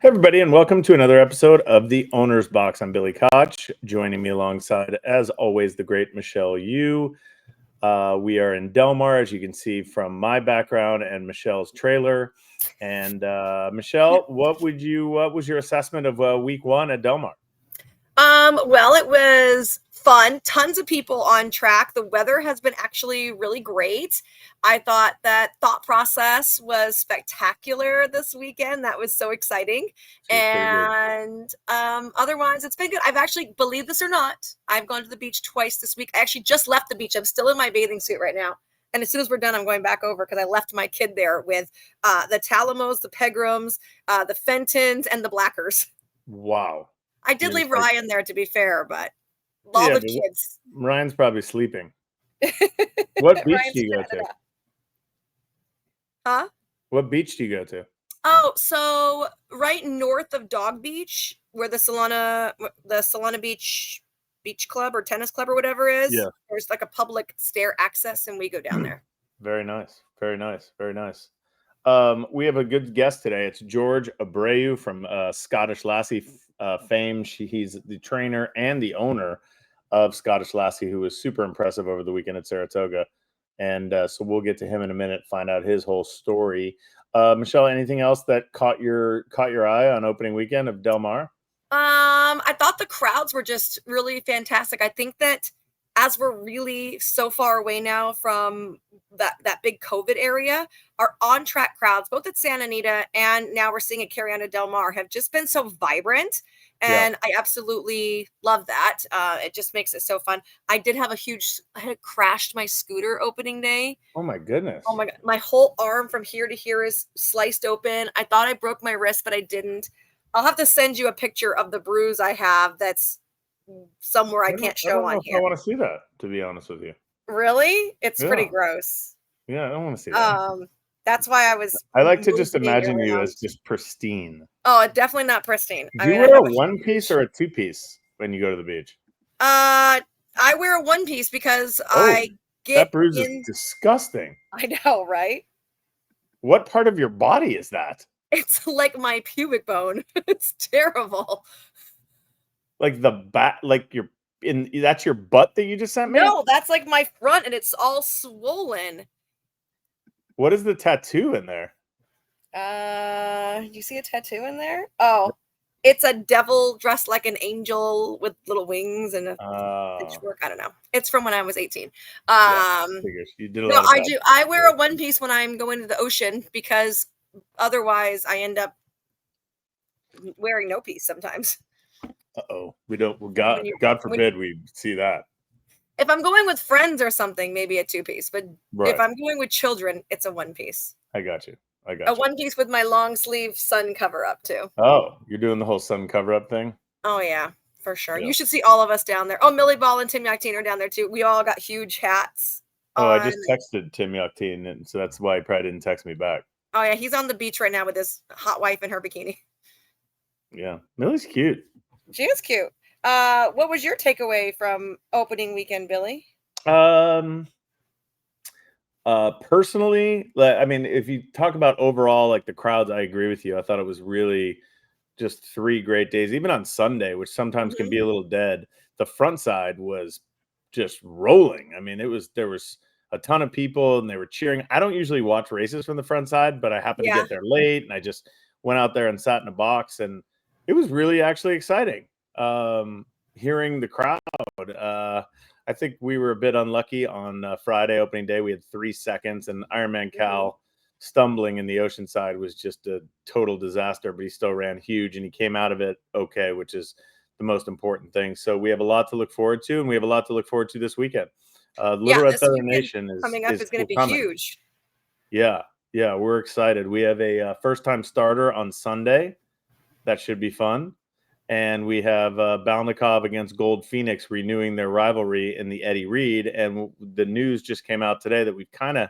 Hey, everybody, and welcome to another episode of The Owner's Box. I'm Billy Koch. Joining me alongside, as always, the great Michelle Yu. We are in Del Mar, as you can see from my background and Michelle's trailer. And Michelle, what was your assessment of week one at Del Mar? Well, it was fun. Tons of people on track. The weather has been actually really great. I thought that thought process was spectacular this weekend. That was so exciting. She was pretty good. And otherwise, it's been good. I've actually, believe this or not, I've gone to the beach twice this week. I actually just left the beach. I'm still in my bathing suit right now. And as soon as we're done, I'm going back over because I left my kid there with the Talamos, the Pegrams, the Fentons, and the Blackers. Wow. I did leave Ryan there, to be fair, but all Yeah, the kids. Ryan's probably sleeping. What beach Ryan's do you go shutting to? it up. Huh? What beach do you go to? Oh, so right north of Dog Beach, where the Solana Beach Club or tennis club or whatever is, Yeah. there's like a public stair access, and we go down there. Very nice. Very nice. Very nice. We have a good guest today. It's Jorge Abreu from Scottish Lassie fame. He's the trainer and the owner of Scottish Lassie, who was super impressive over the weekend at Saratoga. And so we'll get to him in a minute, find out his whole story. Michelle, anything else that caught your eye on opening weekend of Del Mar? I thought the crowds were just really fantastic. I think that as we're really so far away now from that big COVID area, our on-track crowds, both at Santa Anita and now we're seeing it carry on to Del Mar, have just been so vibrant. And I absolutely love that. It just makes it so fun. I had crashed my scooter opening day. Oh my goodness. Oh my God. My whole arm from here to here is sliced open. I thought I broke my wrist, but I didn't. I'll have to send you a picture of the bruise I have that's somewhere I can't show on here. I want to see that, to be honest with you. Really? It's pretty gross. Yeah, I don't want to see that. That's why I like to just imagine you as just pristine. Oh, definitely not pristine. Do you wear a one piece or a two piece when you go to the beach? I wear a one piece because I get that bruise is disgusting. I know, right? What part of your body is that? It's like my pubic bone. It's terrible. Like the back, like that's your butt that you just sent me? No, that's like my front and it's all swollen. What is the tattoo in there? You see a tattoo in there? Oh, it's a devil dressed like an angel with little wings and a pitchfork. I don't know. It's from when I was 18. You did a lot I do. I wear a one piece when I'm going to the ocean because otherwise I end up wearing no piece sometimes. We don't. God forbid we see that. If I'm going with friends or something, maybe a two piece. But if I'm going with children, it's a one piece. I got you. A one piece with my long sleeve sun cover up too. Oh, you're doing the whole sun cover up thing? Oh yeah, for sure. Yeah. You should see all of us down there. Oh, Millie Ball and Tim Yachteen are down there too. We all got huge hats. Oh, I just texted Tim Yachteen, and so that's why he probably didn't text me back. Oh yeah, he's on the beach right now with his hot wife in her bikini. Yeah, Millie's cute. She is cute. What was your takeaway from opening weekend, Billy? Personally, I mean, if you talk about overall, like the crowds, I agree with you. I thought it was really just 3 great days, even on Sunday, which sometimes can be a little dead. The front side was just rolling. I mean, there was a ton of people and they were cheering. I don't usually watch races from the front side, but I happened to get there late and I just went out there and sat in a box, and it was really actually exciting. Hearing the crowd, I think we were a bit unlucky on Friday opening day. We had 3 seconds, and Ironman Cal stumbling in the Oceanside was just a total disaster, but he still ran huge and he came out of it okay, which is the most important thing. So we have a lot to look forward to, and we have a lot to look forward to this weekend. Little Red Feather Nation is coming up is going to be huge. Yeah, we're excited. We have a first-time starter on Sunday. That should be fun. And we have Balnikov against Gold Phoenix renewing their rivalry in the Eddie Reed. And the news just came out today that we've kind of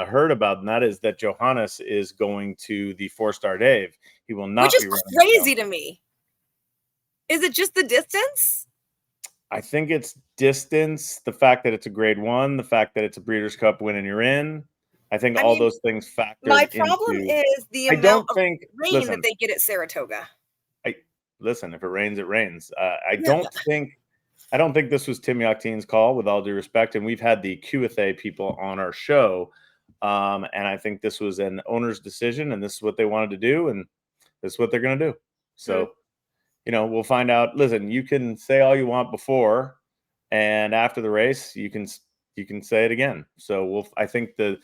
heard about, and that is that Johannes is going to the 4-star Dave. He will not be running. Which is crazy to me. Is it just the distance? I think it's distance, the fact that it's a grade 1, the fact that it's a Breeders' Cup win and you're in. I think I all mean, those things my factored problem into. is the I amount don't of think. rain that Listen, they get at Saratoga. I listen. If it rains, it rains. I Yeah. don't think. I don't think this was Tim Yachteen's call, with all due respect. And we've had the QFA people on our show, and I think this was an owner's decision, and this is what they wanted to do, and this is what they're going to do. Hmm. So, we'll find out. Listen, you can say all you want before, and after the race, you can say it again. So I think the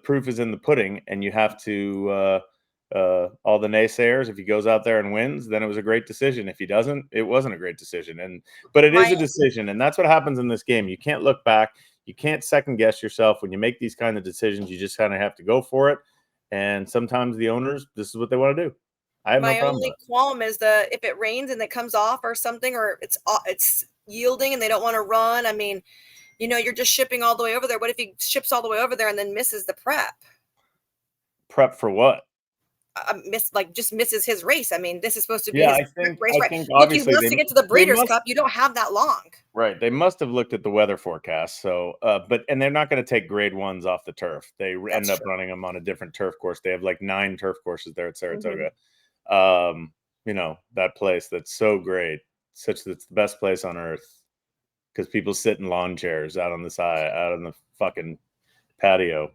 proof is in the pudding, and you have to. All the naysayers, if he goes out there and wins, then it was a great decision. If he doesn't, it wasn't a great decision. But it is My a decision, and that's what happens in this game. You can't look back. You can't second guess yourself when you make these kind of decisions. You just kind of have to go for it. And sometimes the owners, this is what they want to do. I have no my problem with only qualm is if it rains and it comes off or something, or it's yielding and they don't want to run. I mean, you're just shipping all the way over there. What if he ships all the way over there and then misses the prep? prep for what. Just misses his race. I mean, this is supposed to be Yeah, his I think race, I right? think Look, he obviously wants to get to the they Breeders' must Cup. You don't have that long. right. They must have looked at the weather forecast. So, and they're not going to take grade ones off the turf. They end That's up true. running them on a different turf course. They have like 9 turf courses there at Mhm. Saratoga. That place that's so great, that's the best place on earth, because people sit in lawn chairs out on the side, out on the fucking patio.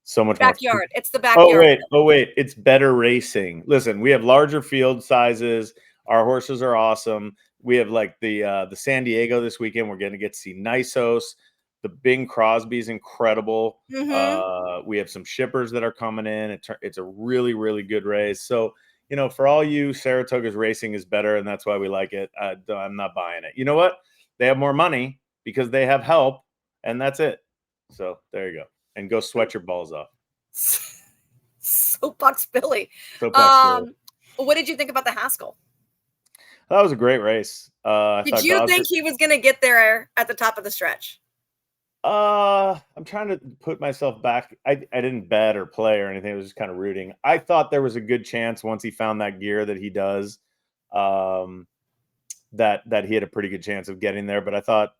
So much more. Backyard. It's the Oh backyard. wait, oh wait, it's better racing. Listen, we have larger field sizes. Our horses are awesome. We have like the San Diego this weekend. We're going to get to see Nisos. The Bing Crosby's incredible. Mhm. We have some shippers that are coming in. It's a really really good race. So for all you, Saratoga's racing is better, and that's why we like it. I'm not buying it. You know what? They have more money because they have help, and that's it. So there you go. And go sweat your balls off. Soapbox Billy. Soapbox Billy. Um, what did you think about the Haskell? That was a great race. I Did thought you Gosger. think he was going to get there at the top of the stretch? I'm trying to put myself back. I didn't bet or play or anything. I was just kind of rooting. I thought there was a good chance once he found that gear that he does, um, that he had a pretty good chance of getting there. But I thought,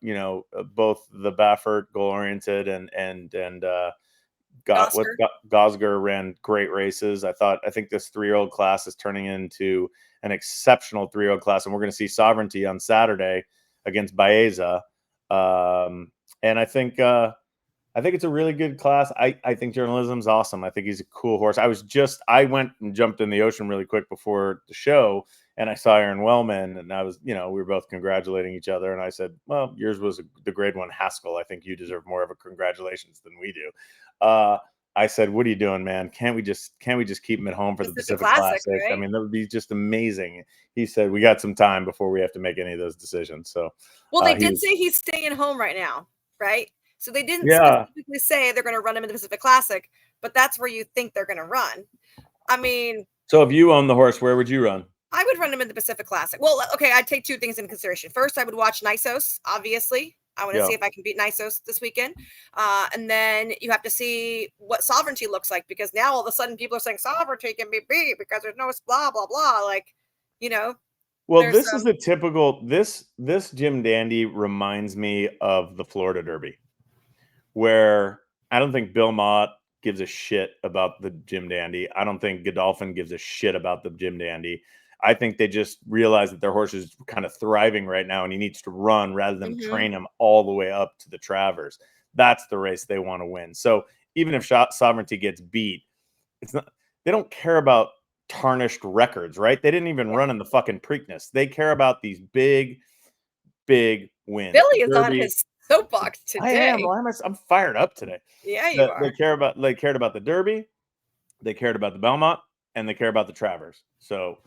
both the Baffert goal oriented and Oscar? Gosger ran great races. I think this 3-year-old class is turning into an exceptional 3-year-old class, and we're going to see Sovereignty on Saturday against Baeza. And I think it's a really good class. I think Journalism's awesome. I think he's a cool horse. I went and jumped in the ocean really quick before the show, and I saw Aaron Wellman, and we were both congratulating each other. And I said, well, yours was the grade 1 Haskell. I think you deserve more of a congratulations than we do. I said, what are you doing, man? Can't we just keep him at home for the Pacific Pacific Classic, Classic? I right? mean, that would be just amazing. He said, we got some time before we have to make any of those decisions. So, Well, they he did was, say he's staying home right now, right? So they didn't yeah. specifically say they're going to run him in the Pacific Classic, but that's where you think they're going to run. I mean, So if you own the horse, where would you run? I would run him in the Pacific Classic. Well, okay, I'd take 2 things into consideration. First, I would watch Nisos, obviously. I want to Yeah. see if I can beat Nisos this weekend. And then you have to see what Sovereignty looks like, because now all of a sudden people are saying Sovereignty can be beat because there's no blah, blah, blah. Like, you know, Well, there's this is a typical this Jim Dandy reminds me of the Florida Derby, where I don't think Bill Mott gives a shit about the Jim Dandy. I don't think Godolphin gives a shit about the Jim Dandy. I think they just realize that their horse is kind of thriving right now, and he needs to run rather than Mhm. train him all the way up to the Travers. That's the race they want to win. So even if Sovereignty gets beat, it's not. They don't care about tarnished records, right? They didn't even Yeah. run in the fucking Preakness. They care about these big, big wins. The Billy is on Derby. his soapbox I am. today. Why am I? I'm fired up today. Yeah, you They are. care about. They cared about the Derby. They cared about the Belmont, and they care about the Travers. So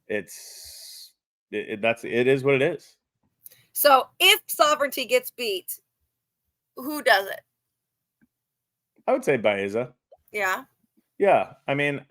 it's it is what it is. So if Sovereignty gets beat, who does it? I would say Baeza. Yeah. Yeah, I mean,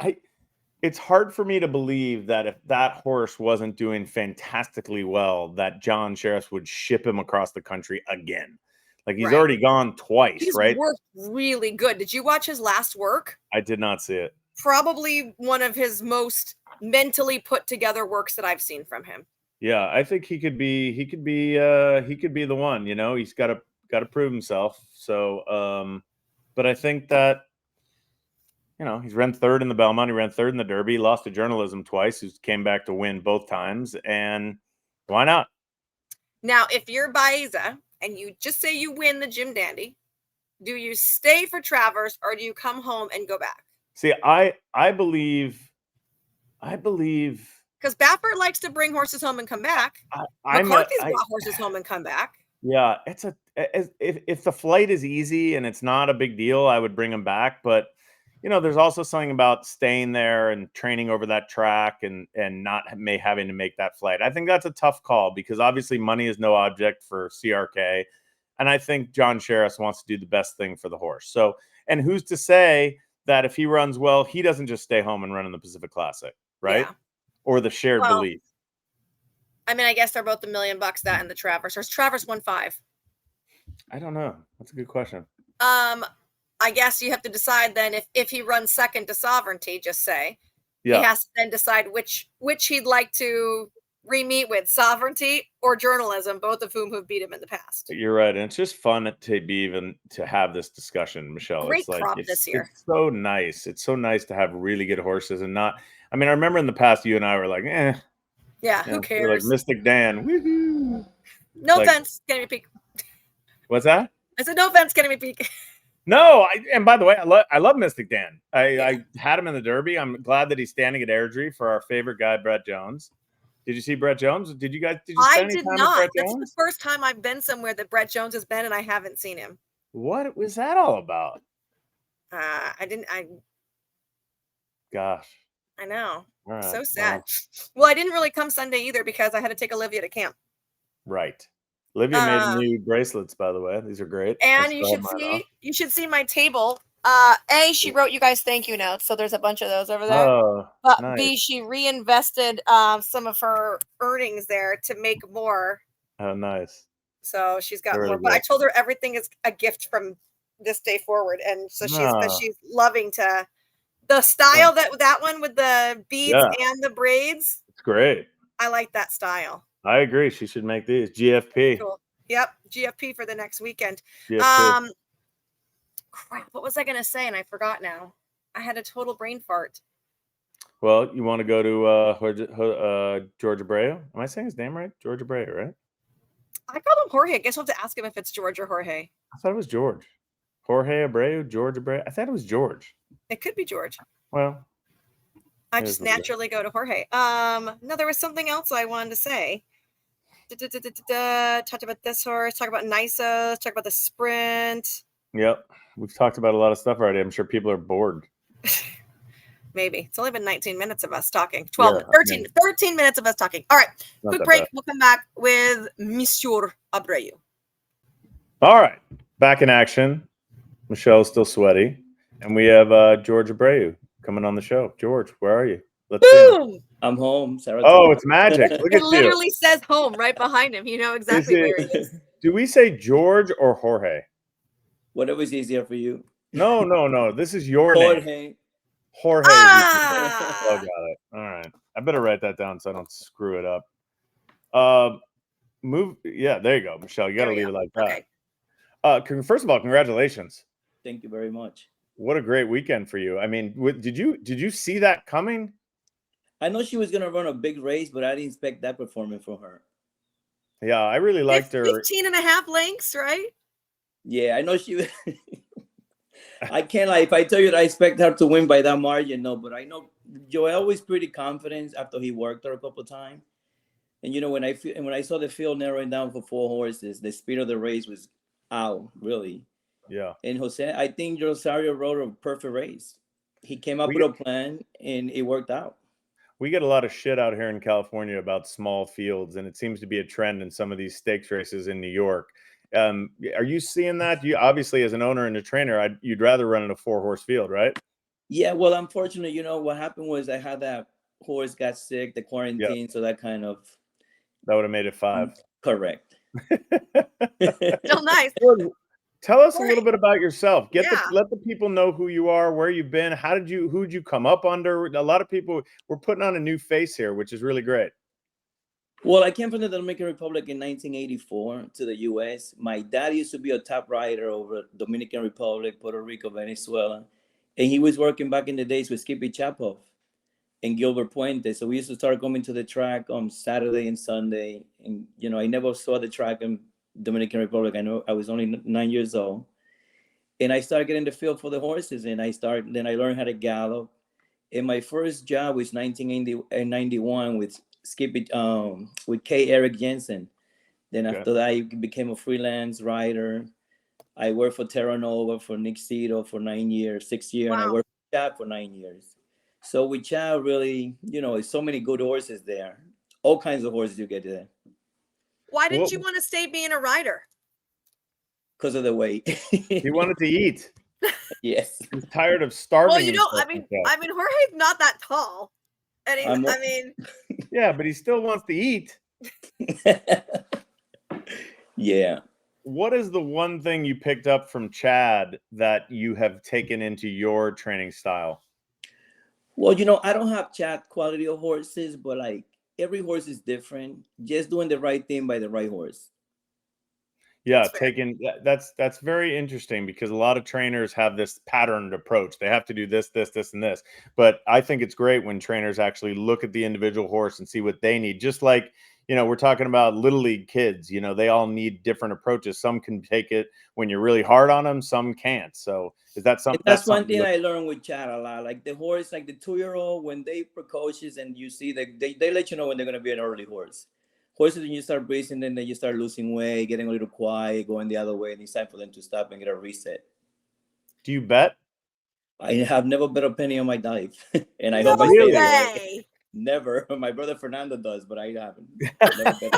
it's hard for me to believe that if that horse wasn't doing fantastically well, that John Sheriff would ship him across the country again. Like, he's Right. already gone twice, He's right? worked really good. Did you watch his last work? I did not see it. Probably one of his most mentally put together works that I've seen from him. Yeah, I think he could be the one, he's got to prove himself. So, But I think that, he's ran third in the Belmont. He ran third in the Derby. He lost to Journalism twice. He came back to win both times. And why not? Now, if you're Baeza and you just say you win the Jim Dandy, do you stay for Travers or do you come home and go back? See, I believe because Baffert likes to bring horses home and come back. McCarthy's brought horses home and come back. Yeah, if the flight is easy and it's not a big deal, I would bring him back. But there's also something about staying there and training over that track and not having to make that flight. I think that's a tough call because obviously money is no object for CRK. And I think John Sheriff wants to do the best thing for the horse. So, and who's to say that if he runs well, he doesn't just stay home and run in the Pacific Classic, right? Yeah. Or the shared belief. I mean, I guess they're both $1 million, that and the Travers. Or Travers won 5? I don't know. That's a good question. I guess you have to decide then if he runs second to Sovereignty, just say. Yeah. He has to then decide which he'd like to re-meet with, Sovereignty or Journalism, both of whom have beat him in the past. You're right. And it's just fun to have this discussion, Michelle. Great crop this year. It's so nice. It's so nice to have really good horses and not, I mean, I remember in the past you and I were like, yeah, who cares? Like Mystic Dan. Woo-hoo. No offense, Kenny Peak. What's that? I said no offense, Kenny Peak. No, and by the way, I love Mystic Dan. I had him in the Derby. I'm glad that he's standing at Airdrie for our favorite guy, Brett Jones. Did you see Brett Jones? Did you spend any time with Brett That's Jones? the first time I've been somewhere that Brett Jones has been, and I haven't seen him. What was that all about? Gosh. I know. Right, so sad. Well, I didn't really come Sunday either because I had to take Olivia to camp. Right. Olivia made new bracelets, by the way. These are great. And you should see my table. She wrote you guys thank you notes, so there's a bunch of those over there. Oh, but nice. B, she reinvested some of her earnings there to make more. Oh, nice. So she's got more. But I told her everything is a gift from this day forward, and so she's loving to the style that one with the beads and the braids. It's great. I like that style. I agree. She should make these GFP. Cool. Yep, GFP for the next weekend. GFP. Crap, what was I going to say? And I forgot now. I had a total brain fart. Well, you want to go to Jorge Abreu? Am I saying his name right? Jorge Abreu, right? I called him Jorge. I guess we'll have to ask him if it's George or Jorge. I thought it was George. Jorge Abreu, Jorge Abreu. I thought it was George. It could be George. Well, I just naturally go to Jorge. No, there was something else I wanted to say. Talked about this horse, talk about NYSA, talk about the sprint. Yep. We've talked about a lot of stuff already. I'm sure people are bored. Maybe. It's only been 19 minutes of us talking. 13 minutes of us talking. All right. Quick break. Bad. We'll come back with Monsieur Abreu. All right. Back in action. Michelle's still sweaty. And we have Jorge Abreu coming on the show. George, where are you? Boom! I'm home. Oh, it's magic. Look at it literally says home right behind him. You know exactly where it is. Do we say George or Jorge? Whatever's easier for you. No. This is your name. Jorge. Ah! Oh, got it. All right. I better write that down so I don't screw it up. Yeah, there you go, Michelle. You got to leave it like that. Okay. First of all, congratulations. Thank you very much. What a great weekend for you. I mean, did you see that coming? I know she was going to run a big race, but I didn't expect that performance from her. Yeah, I really liked her. 15 and a half lengths, right? Yeah, I know she I can't if I tell you that I expect her to win by that margin, no, but I know Joel was pretty confident after he worked her a couple of times. And when I saw the field narrowing down for 4 horses, the speed of the race was out, really. Yeah. And I think Rosario rode a perfect race. He came up with a plan and it worked out. We get a lot of shit out here in California about small fields, and it seems to be a trend in some of these stakes races in New York. Are you seeing that? You obviously, as an owner and a trainer, you'd rather run in a 4-horse field, right? Yeah. Well, unfortunately, what happened was I had that horse got sick, the quarantine, so that would have made it 5. Correct. Still nice. Tell us a little bit about yourself. Let the people know who you are, where you've been. Who'd you come up under? A lot of people, we're putting on a new face here, which is really great. Well, I came from the Dominican Republic in 1984 to the U.S. My dad used to be a top rider over Dominican Republic, Puerto Rico, Venezuela, and he was working back in the days with Skippy Chapov and Gilbert Puente. So we used to start coming to the track on Saturday and Sunday. And, you know, I never saw the track in Dominican Republic. I know I was only 9 years old. And I started getting the feel for the horses. And then I learned how to gallop. And my first job was 1991 with Skippy, with K. Eric Jensen. Then after that, I became a freelance writer. I worked for Terra Nova, for Nick Cito for 9 years, 6 years. Wow. And I worked for Chad for 9 years. So with Chad, really, you know, so many good horses there. All kinds of horses you get there. Why didn't you want to stay being a rider? Because of the weight. He wanted to eat. Yes. He's tired of starving. Well, you know, I mean, Jorge's not that tall. And I mean, yeah, but he still wants to eat. Yeah. What is the one thing you picked up from Chad that you have taken into your training style? Well, you know, I don't have Chad quality of horses, but like every horse is different. Just doing the right thing by the right horse. Yeah, that's very interesting because a lot of trainers have this patterned approach. They have to do this, this, this, and this. But I think it's great when trainers actually look at the individual horse and see what they need. Just like, you know, we're talking about little league kids, you know, they all need different approaches. Some can take it when you're really hard on them, some can't. So is that something? That's one thing I learned with Chad a lot. Like the horse, like the 2-year-old, when they precocious and you see that they let you know when they're going to be an early horse. Horses, when you start breathing, then you start losing weight, getting a little quiet, going the other way, and it's time for them to stop and get a reset. Do you bet? I have never bet a penny on my life, and I hope I stay that way. Never. My brother Fernando does, but I haven't. Never bet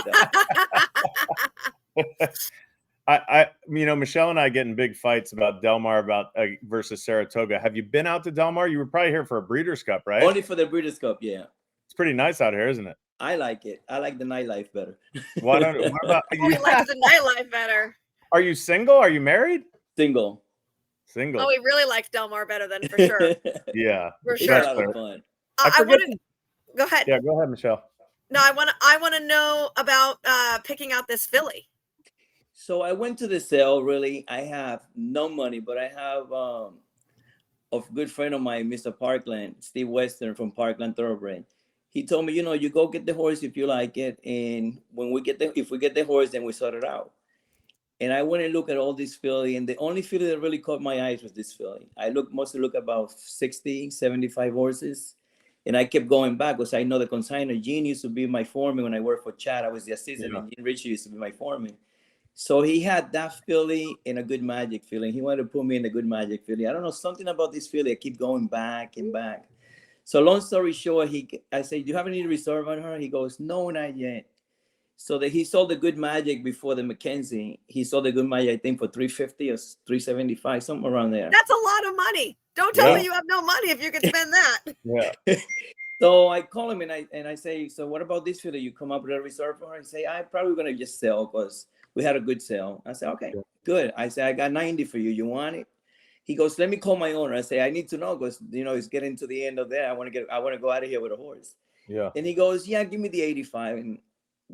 that. You know, Michelle and I get in big fights about Del Mar versus Saratoga. Have you been out to Del Mar? You were probably here for a Breeders' Cup, right? Only for the Breeders' Cup, yeah. It's pretty nice out here, isn't it? I like it. I like the nightlife better. What about you? He likes the nightlife better. Are you single? Are you married? Single. Oh, he really likes Del Mar better than for sure. Yeah, for sure. That's a lot of fun. I want to go ahead. Yeah, go ahead, Michelle. No, I want to know about picking out this filly. So I went to the sale. Really, I have no money, but I have a good friend of mine, Mr. Parkland, Steve Western from Parkland Thoroughbred. He told me, you know, you go get the horse if you like it, and if we get the horse, then we sort it out. And I went and looked at all this filly, and the only filly that really caught my eyes was this filly. I mostly look about 60, 75 horses, and I kept going back because I know the consignor. Gene used to be my foreman when I worked for Chad. I was the assistant, and Gene Ritchie used to be my foreman. So he had that filly and a Good Magic filly. He wanted to put me in the Good Magic filly. I don't know, something about this filly. I keep going back and back. So long story short, I said, do you have any reserve on her? He goes, no, not yet. So he sold the Good Magic before the Mackenzie. He sold the Good Magic, I think, for $350 or $375, something around there. That's a lot of money. Don't tell me you have no money if you can spend that. Yeah. So I call him and I say, so what about this filly? You come up with a reserve for her? I say, I'm probably going to just sell because we had a good sale. I said, okay, good. I said, I got 90 for you. You want it? He goes, let me call my owner. I say, I need to know because, you know, it's getting to the end of there. I want to go out of here with a horse. Yeah. And he goes, yeah, give me the 85 and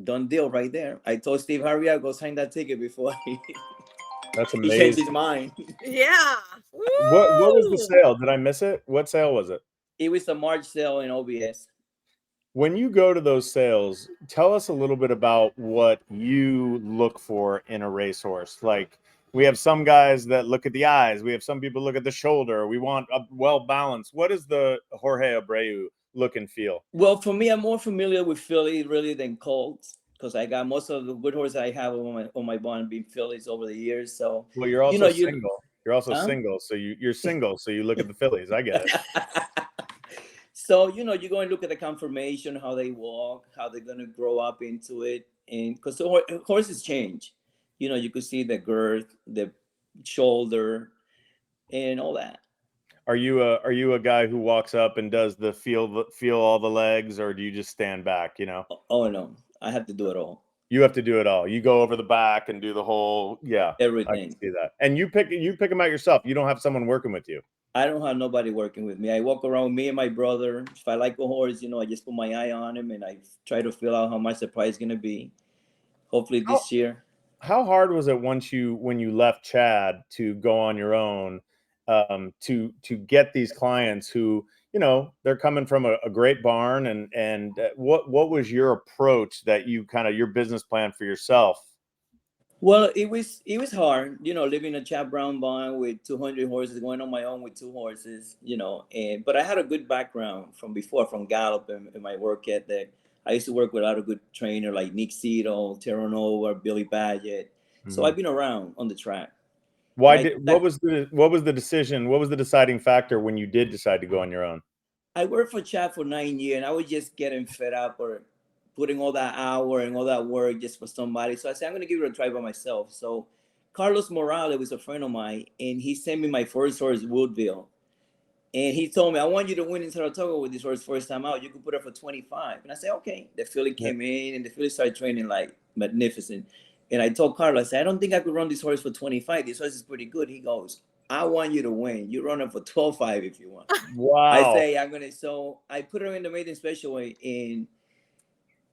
done deal right there. I told Steve, hurry up, go sign that ticket before That's amazing. He changed his mind. Yeah. What was the sale? Did I miss it? What sale was it? It was a March sale in OBS. When you go to those sales, tell us a little bit about what you look for in a racehorse. Like, we have some guys that look at the eyes. We have some people look at the shoulder. We want a well-balanced. What is the Jorge Abreu look and feel? Well, for me, I'm more familiar with filly really than colts because I got most of the good horses I have on my barn being fillies over the years. So, well, you're also single. You're also single, so you're single. So you look at the fillies. I get it. So, you know, you go and look at the conformation, how they walk, how they're going to grow up into it. And because the horses change, you know, you could see the girth, the shoulder, and all that. Are you a guy who walks up and does the feel all the legs, or do you just stand back, you know? Oh, no, I have to do it all. You have to do it all. You go over the back and do the whole, everything. I can see that. And you pick them out yourself. You don't have someone working with you. I don't have nobody working with me. I walk around, me and my brother. If I like a horse, I just put my eye on him and I try to feel out how much the price is gonna be. Hopefully How, this year. how hard was it when you left Chad to go on your own, to get these clients who, they're coming from a great barn, and what was your approach, that you kind of, your business plan for yourself? Well, it was hard, living a Chad Brown barn with 200 horses, going on my own with 2 horses, and but I had a good background from before, from Gallup and my work ethic. I used to work with a lot of good trainers like Nick Cito, Terranova, Billy Badgett. So I've been around on the track. And What was the decision? What was the deciding factor when you did decide to go on your own? I worked for Chad for 9 years, and I was just getting fed up or putting all that hour and all that work just for somebody. So I said, I'm going to give it a try by myself. So Carlos Morales was a friend of mine, and he sent me my first horse, Woodville. And he told me, I want you to win in Saratoga with this horse first time out. You could put her for 25. And I said, okay. The filly came in, and the filly started training like magnificent. And I told Carlos, I said, I don't think I could run this horse for 25. This horse is pretty good. He goes, I want you to win. You run her for 12.5 if you want. Wow. I say, so I put her in the maiden special weight, and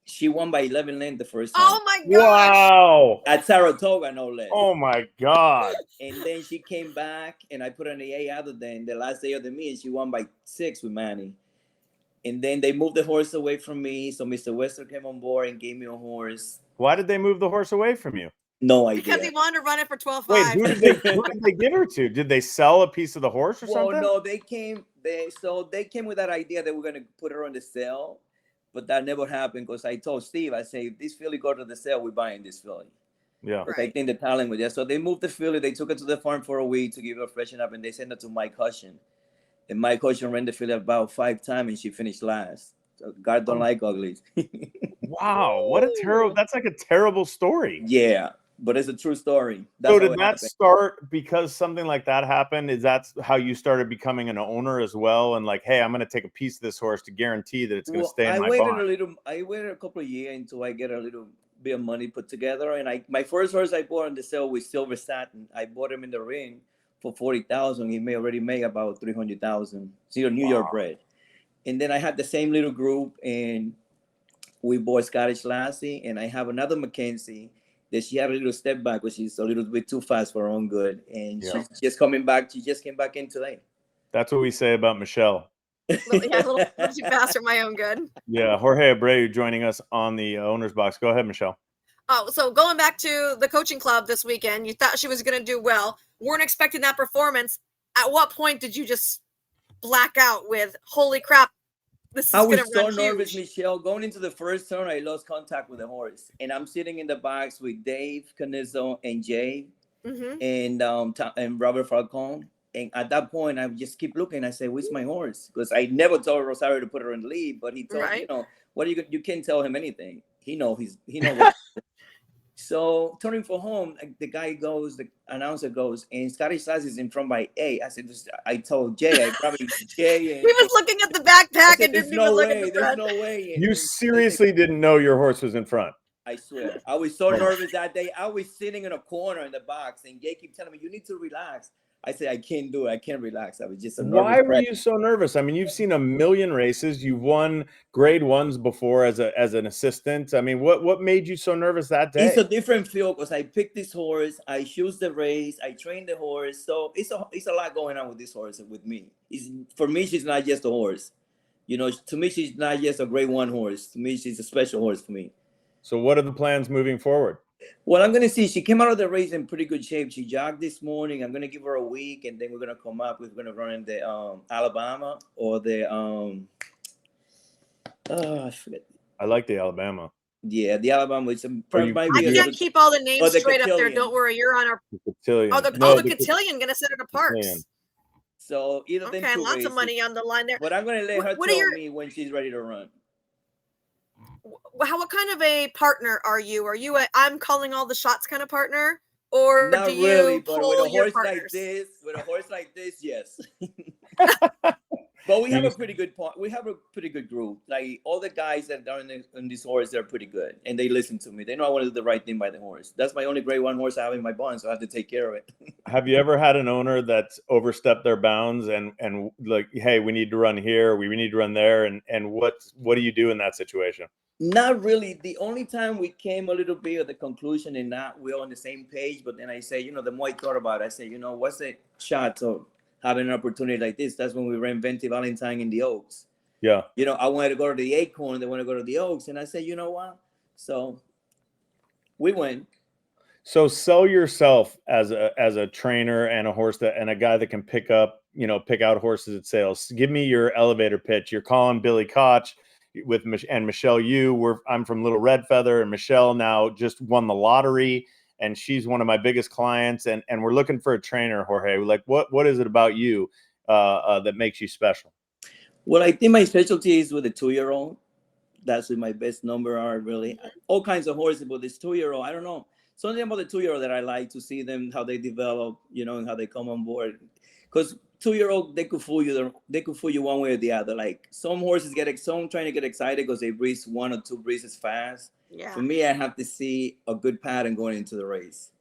she won by 11 lengths the first time. Oh my God. Wow. At Saratoga, no less. Oh my God. And then she came back, and I put her in the 8 other than the last day of the meet, and she won by 6 with Manny. And then they moved the horse away from me. So Mr. Wester came on board and gave me a horse. Why did they move the horse away from you? No idea. Because he wanted to run it for 12.5. Wait, who did they give her to? Did they sell a piece of the horse or something? No, they came with that idea that we're gonna put her on the sale, but that never happened because I told Steve, I say, if this filly go to the sale, we're buying this filly. Yeah. Right. I think the talent was there. So they moved the filly, they took her to the farm for a week to give her a freshen up, and they sent her to Mike Hushin. And Mike Hushin ran the filly about 5 times, and she finished last. So God don't like uglies. Wow, what a terrible, that's like a terrible story. Yeah. But it's a true story. That's so did that start because something like that happened? Is that how you started becoming an owner as well? And like, hey, I'm going to take a piece of this horse to guarantee that it's going to stay in my barn. I waited a couple of years until I get a little bit of money put together. And my first horse I bought on the sale with Silver Satin. I bought him in the ring for $40,000. He already made about $300,000. New York bred. And then I had the same little group, and we bought Scottish Lassie, and I have another Mackenzie that she had a little step back, but she's a little bit too fast for her own good. And she's just coming back. She just came back in today. That's what we say about Michelle. Yeah, a little too fast for my own good. Yeah, Jorge Abreu joining us on the owner's box. Go ahead, Michelle. Oh, so going back to the coaching club this weekend, you thought she was going to do well. Weren't expecting that performance. At what point did you just black out with, holy crap, this is going to run huge? I was so nervous, Michelle. Going into the first turn, I lost contact with the horse. And I'm sitting in the box with Dave Canizzo and Jay and Robert Falcone. And at that point, I just keep looking. I say, where's my horse? Because I never told Rosario to put her in the lead. But he told me, what are you can't tell him anything. He knows what. So turning for home, the announcer goes, and Scottish Lassie is in front by 8. I told Jay, Jay. He was looking at the backpack and didn't even look at the front. There's no way. You seriously didn't know your horse was in front? I swear. I was so nervous that day. I was sitting in a corner in the box, and Jay kept telling me, you need to relax. I said, I can't do it. I can't relax. I was just Why were you so nervous? I mean, you've seen a million races. You've won grade 1s before as an assistant. I mean, what made you so nervous that day? It's a different feel because I picked this horse. I choose the race. I train the horse. So it's a lot going on with this horse and with me. For me, she's not just a horse. To me, she's not just a grade 1 horse. To me, she's a special horse for me. So what are the plans moving forward? Well, I'm going to see. She came out of the race in pretty good shape. She jogged this morning. I'm going to give her a week, and then we're going to come up. We're going to run in the Alabama or the I forget. I like the Alabama. Yeah, the Alabama. I can't keep all the names straight up there. Don't worry, you're on our. Cotillion. The Cotillion going to sit at a Parks. So either okay, lots races. Of money on the line there. But I'm going to let her tell me when she's ready to run. What kind of a partner are you? Are you I'm calling all the shots kind of partner, or not do you really? But pull with a horse partners? with a horse like this, yes. But we have a pretty good part. We have a pretty good group. Like all the guys that are in this horse, they're pretty good, and they listen to me. They know I want to do the right thing by the horse. That's my only Grade 1 horse I have in my barn, so I have to take care of it. Have you ever had an owner that's overstepped their bounds and like, hey, we need to run here, we need to run there, and what do you do in that situation? Not really. The only time we came a little bit at the conclusion and not we're on the same page, but then I say, the more I thought about it, I say, what's the shot of having an opportunity like this? That's when we ran Venti Valentine in the Oaks. Yeah. I wanted to go to the Acorn, they want to go to the Oaks, and I said, you know what? So we went. So sell yourself as a trainer and a horse and a guy that can pick out horses at sales. Give me your elevator pitch. You're calling Billy Koch and Michelle Yu. I'm from Little Red Feather, and Michelle now just won the lottery, and she's one of my biggest clients. And we're looking for a trainer, Jorge. Like, what is it about you that makes you special? Well, I think my specialty is with the 2-year-old. That's where my best number are, really. All kinds of horses, but this 2-year-old, I don't know. Something about the 2-year-old that I like to see them, how they develop, and how they come on board. Because 2-year-old, they could fool you. They could fool you one way or the other. Like some horses some trying to get excited because they breeze 1 or 2 breezes fast. Yeah. For me, I have to see a good pattern going into the race,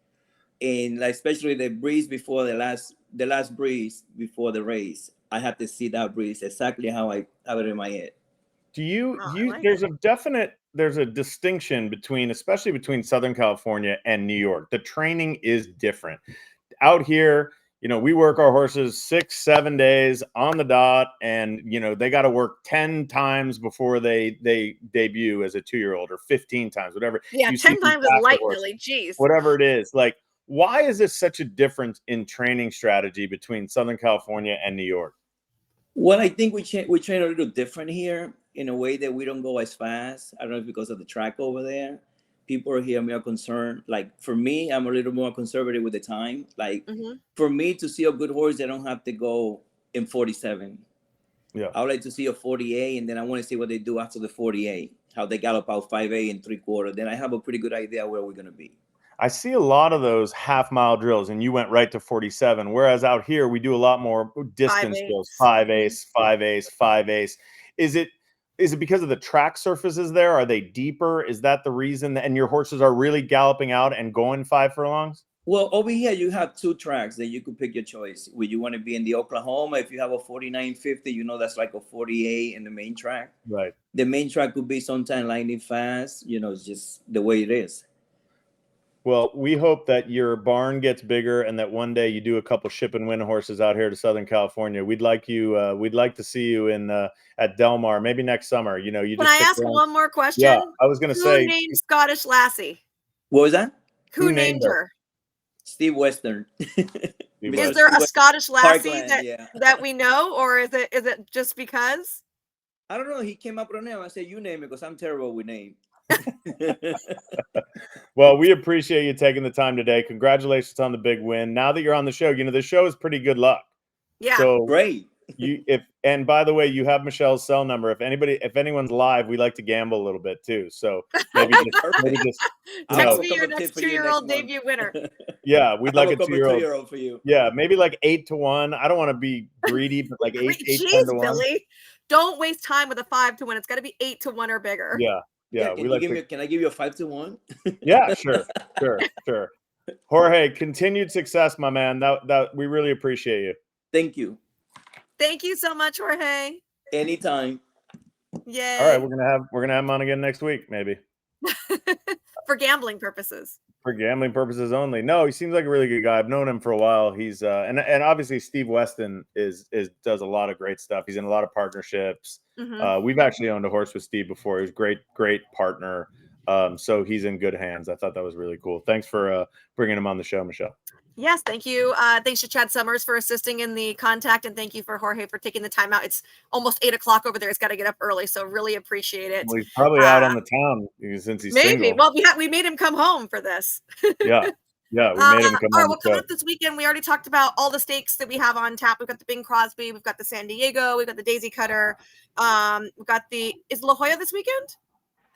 and like especially the breeze before the last breeze before the race. I have to see that breeze exactly how I have it in my head. Do you there's a distinction especially between Southern California and New York. The training is different. Out here, we work our horses 6-7 days on the dot, and they got to work 10 times before they debut as a 2-year-old, or 15 times, whatever. Yeah, 10 times is light, Billy. Jeez. Whatever it is. Like, why is this such a difference in training strategy between Southern California and New York? Well, I think we train a little different here in a way that we don't go as fast. I don't know if because of the track over there. People here are more concerned. Like for me, I'm a little more conservative with the time. Like for me to see a good horse, they don't have to go in 47. Yeah. I would like to see a 48, and then I want to see what they do after the 48, how they gallop out 5/8 and 3/4. Then I have a pretty good idea where we're going to be. I see a lot of those half-mile drills, and you went right to 47. Whereas out here, we do a lot more distance drills, 5/8, 5/8, 5/8. Is it because of the track surfaces there? Are they deeper? Is that the reason? And your horses are really galloping out and going 5 furlongs? Well, over here you have 2 tracks that you could pick your choice. Would you want to be in the Oklahoma? If you have a 4950, that's like a 48 in the main track. Right. The main track could be sometime lightning fast. It's just the way it is. Well, we hope that your barn gets bigger and that one day you do a couple ship and win horses out here to Southern California. We'd like to see you at Del Mar, maybe next summer. You Can I ask one more question? Yeah, I was going to say. Who named Scottish Lassie? What was that? Who named her? Steve Western. Is there a Scottish Lassie that we know, or is it just because? I don't know. He came up with a name. I said, you name it, because I'm terrible with names. Well, we appreciate you taking the time today. Congratulations on the big win. Now that you're on the show, the show is pretty good luck. Yeah. So great. And by the way, you have Michelle's cell number. If anyone's live, we like to gamble a little bit too. So maybe just text me your next 2-year-old debut winner. Yeah, we'd like a 2-year-old for you. Yeah, maybe like 8 to 1. I don't want to be greedy, but like 8 Jeez, to 1. Billy, don't waste time with a 5 to 1. It's got to be 8 to 1 or bigger. Yeah. Can I give you a 5 to 1? Yeah, sure. Jorge, continued success, my man. That we really appreciate you. Thank you. Thank you so much, Jorge. Anytime. Yay. All right, we're gonna have him on again next week, maybe. For gambling purposes. For gambling purposes only. No, he seems like a really good guy. I've known him for a while. He's and obviously Steve Weston does a lot of great stuff. He's in a lot of partnerships. We've actually owned a horse with Steve before. He was great partner. So he's in good hands. I thought that was really cool. Thanks for bringing him on the show, Michelle. Yes, thank you. Thanks to Chad Summers for assisting in the contact, and thank you for Jorge for taking the time out. It's almost 8 o'clock over there. He's got to get up early, so really appreciate it. Well, he's probably out on the town since he's maybe. Single. Well, we made him come home for this. Yeah, we made him come home. All right, well, coming up this weekend, we already talked about all the stakes that we have on tap. We've got the Bing Crosby, we've got the San Diego, we've got the Daisy Cutter. We've got is La Jolla this weekend?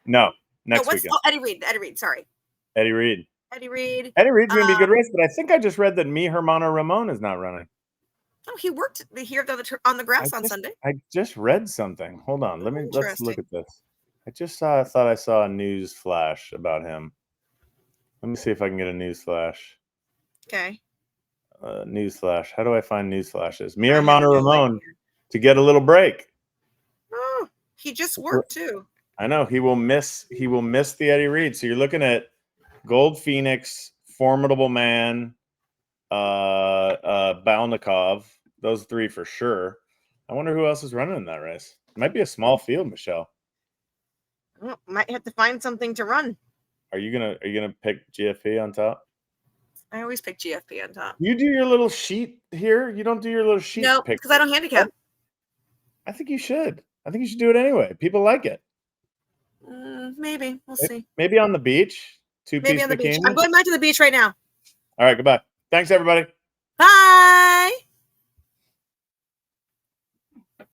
No, next weekend. Oh, Eddie Reed. Sorry. Eddie Reed's going to be a good race, but I think I just read that Mi Hermano Ramon is not running. Oh, he worked here on the grass on Sunday. I just read something. Hold on. Let's look at this. I thought I saw a news flash about him. Let me see if I can get a news flash. Okay. News flash. How do I find news flashes? Me or Mono Ramon to get a little break. Oh, he just worked too. I know he will miss the Eddie Reed. So you're looking at Gold Phoenix, Formidable Man, Balnikov. Those three for sure. I wonder who else is running in that race. It might be a small field, Michelle. Well, might have to find something to run. Are you gonna pick GFP on top? I always pick GFP on top. You do your little sheet here. You don't do your little sheet. No, because I don't handicap. I think you should. I think you should do it anyway. People like it. Maybe we'll see. Maybe on the beach. Maybe on the beach. I'm going back to the beach right now. All right. Goodbye. Thanks, everybody. Bye.